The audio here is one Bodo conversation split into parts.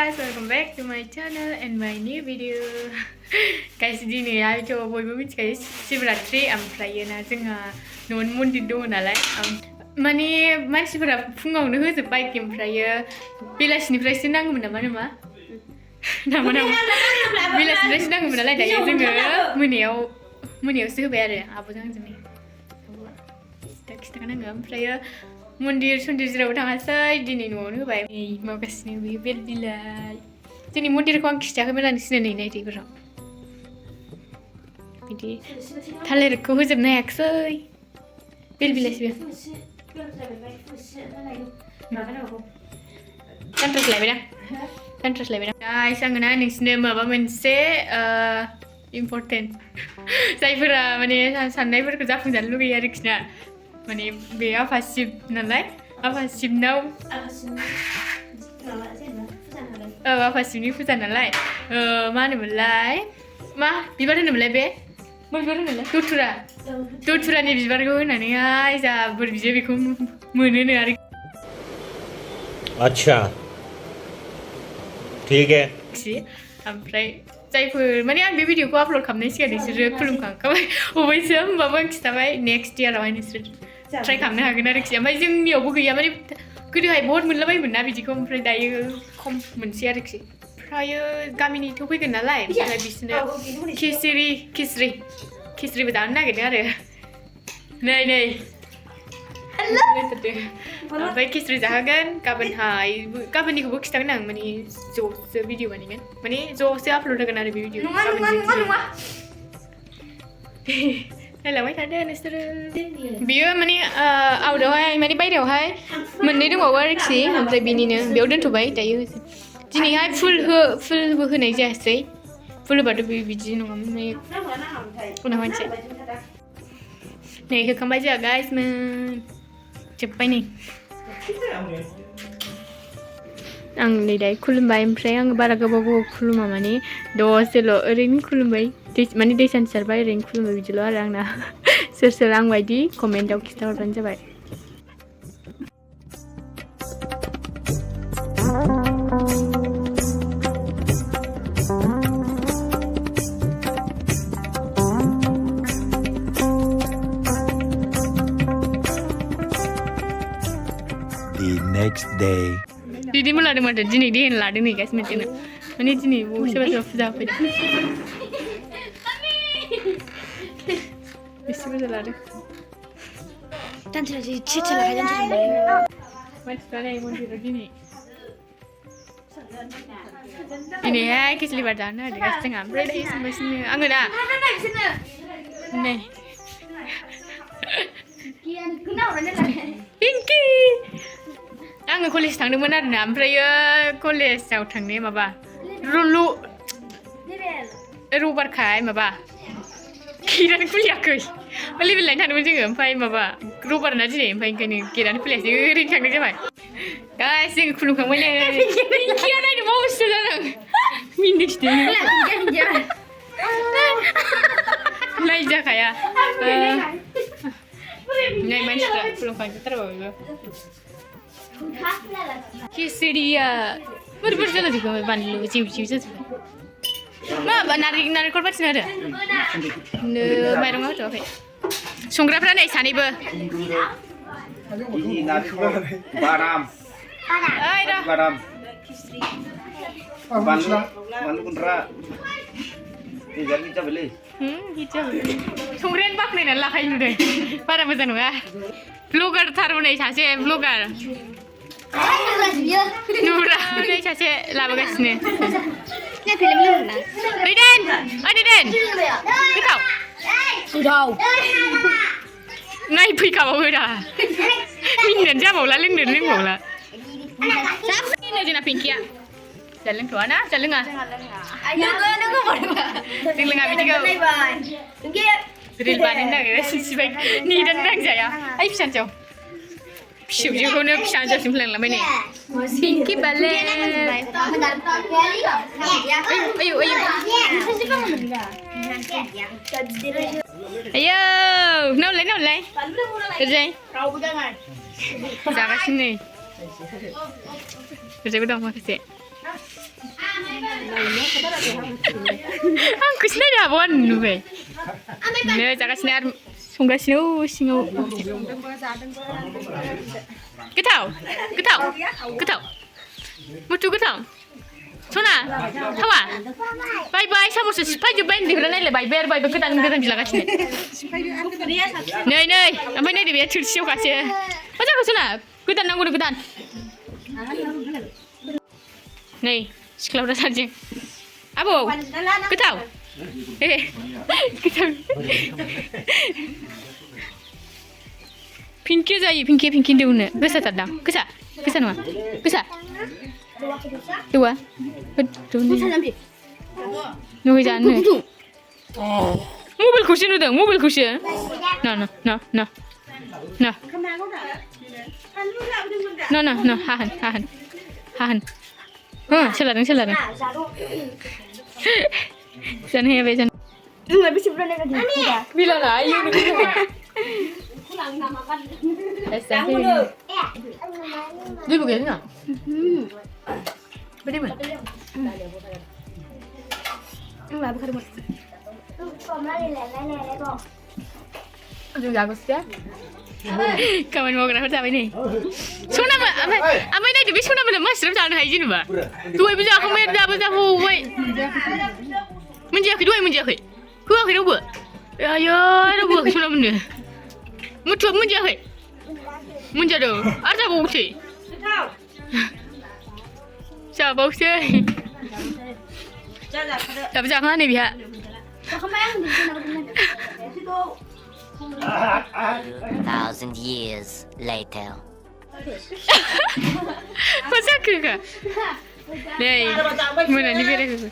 guys, welcome back to my channel and my new video. Guys, ini ya coba boy miथिखायो Shivaratri ओमफ्राय ना जोंहा न'नि मन्दिर दङ नालाय माने मानसिफोरा फुङावनो होजोबबाय ओमफ्राय बेलासिनिफ्रायसो नांगौमोन नामा बेलासिनिफ्रायसो नांगौमोन नालाय दायो जोङो मोनायावसो होबाय आरो आब'जों आंजों खिथाखानांगौ ओमफ्राय मन्दिर सन्दिर जेरावबो थाङासै दिनै न'आवनो होबाय मावगासिनो बेयो बेल बिलाइ जोंनि मन्दिरखौ आं खिथायाखैमोन आं नोंसिनो नै नायदोफोराव बिदि थालिरखौ होजोबनो हायाखिसै बेल बिलाइसो सानट्रासलायबायदां गाइस आङो ना नोंसिनो माबा मोनसे इम्पर्टेन्ट जायफोरा माने साननायफोरखौ जाफुंजानो लुगैयो आरोखि ना माने बे आफा शिब नालाय आफा शिबनाव आफा शिबनि फुजा नालाय मा होनोमोनलाय मा बिबार होनोमोनलाय बे मा बिबार होनोमोनलाय दथुरानि बिबारखौ होनानैहाय जा बोर बियो बेखौ मोनोनो आरो अच्छा ठीक है ओमफ्राय जायफोर माने आं बे भिडिअखौ आपल'ड खालामनायनि सिगां नोंसोरो खुलुमखांखाबाय अबेसो होमबाबो आं खिथाबाय नेक्स्ट इयारावहाय नोंसोर ट्राइ खालामनो हागोन आरोखि ओमफ्राय जोंनियावबो गैया माने गोदोहाय बहुत मोनलाबायोमोन ना बिदिखौ ओमफ्राय दायो खम मोनसै आरोखि ओमफ्रायो गामिनिथ' फैगोन नालाय ओमफ्राय बिसोरनो खिस्रिबो जानो नागिरदों आरो नै ओमफ्राय खिस्रि जाहोगोन गाबोननिखौबो खिथागोन आं माने ज'सो भिडिअ बानायगोन माने ज'सो आपल'ड होगोन आरो बे भिडिअ नायलांबाय थादो नोंसोरो बेयो माने आउटआवहाय माने बायहेरायावहाय मोननै दंबावो आरोखि ओमफ्राय बेनिनो बेयाव दोनथ'बाय दायो दिनैहाय फुलबो होनाय जायासै फुल होबाथ' बिदि नङामोन उनाव मोनसे नै होखांबाय जोंहा गाइसमोन जोब्बाय नै आं नै दायो खुलुमबाय ओमफ्राय आङो बारा गोबाव खुलुमा माने दसेल' ओरैनो खुलुमबाय माने दै सान्थि सारबाय ओरैनो खुलुमबाय बिदिल' आरो आंना सोर आं बायदि कमेन्टआव खिन्थाहरबानो जाबाय The next day. Didi mau ladang mana? Jini dia ladang ni guys macam ni. Mana jini? Wo siapa fuza apa dia? Siapa ladang? Tantra jadi cita lah kan tantra. Macam mana yang mondir jini? Ini ya kisah libat dana dia guys tengah berada di sini. Anggur dah. Nih. Pinky. आङो कलेज थांदोंमोन आरोना ओमफ्रायो कलेजाव थांनाया माबा रबारखाय माबा गेटानो खुलियाखै लेभेल लाइन थांदोंमोन जोङो ओमफ्राय माबा रबार ना दिनै ओमफ्राय ओंखायनो गेटानो खुलियासै ओरैनो थांनाय जाबाय गाइस जोङो खुलुमखांबाय नै पिंकिया नायनो बावसो जादों मिनिखिदों नायजाखाया नै मानसिफ्रा खुलुमखांजोबथारबाय बयबो खिचड़िया बोरै जाजोबबाय बानलु जिउ जाजोबबाय मा नारेंखल बाथिना आरो माइरङा होथ'वाखै संग्राफ्रा नै सानैबो संग्रायानो बाख्नायनानै लाखायो नुदों बारा मोजां नङा ब्लगार थारमोन सासे ब्लगार नुरा नै सासे लाबोगासिनो दैदेन गोथाव नायफैखाबावो दा मिनिनानै जाबावला लोंबावला जोंना पिंकिया जा लोंथ'वा ना जा लोङा जों लोङा बिदिखौ रिल बानायनो नागिरो सिबाय नेदानो नांजाया ओइ फिसाजोआव फिसौजोखौनो फिसाजोसिम लांलांबाय नै पिंकि बाले आयौ नावलाय ओरैजाय जागासिनो नै ओरैजायबो दं माखासे आंखौ सिनायनो हाबावानो नुबाय नै जागासिनो आरो संगासिनो सिङाव गोथाव गोथाव गोथाव मुथु गोथाव सना थावा बाय बाय साम'सो सिफायजोब्बाय उन्दैफ्रा नायलाय बायबाय आरो बायबाय गोदान गोदान बिलागासिनो नै नै ओमफ्राय नायदो बे थोरसियावखासो मा जाखो सना गोदान नांगौनो गोदान नै सिख्लाफ्रा सानजों आबौ गोथाव गोथाव पिंकि जायो पिंकि दौनो गोसाथारदां गोसा नङा गोसा दौआ नुहै जानो मबाइलखौसो नुदों मबाइलखौसो न हाहोन सोलादों जानो हायाबाय जानो बिलाना Dia bukan enggak? Beda mana? Enggak bukan mana. Aduh bagus ya. Kawan mau kenapa sampai ini? Sona apa ini dia sona mana mas terus jangan haji nih ba? Dua ibu jangan kamu ada apa apa woi. Menjadi dua menjadi. Kau akhirnya buat. Ayo ada buat sona mana? Mutu menjadi. Menjadi. Ada bau sih. Sao bau sih? Tapi jangan nih biar. 1,000 years later. Masa ke? Nih, mana ni beres?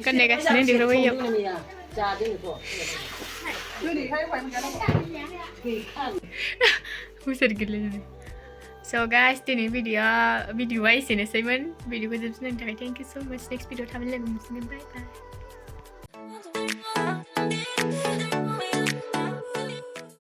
Kan dekat sini di rumah yuk. Besar gila ni. So guys, ini video wise ini Simon. Video ko jam senang. Thank you so much. Next video, bye bye.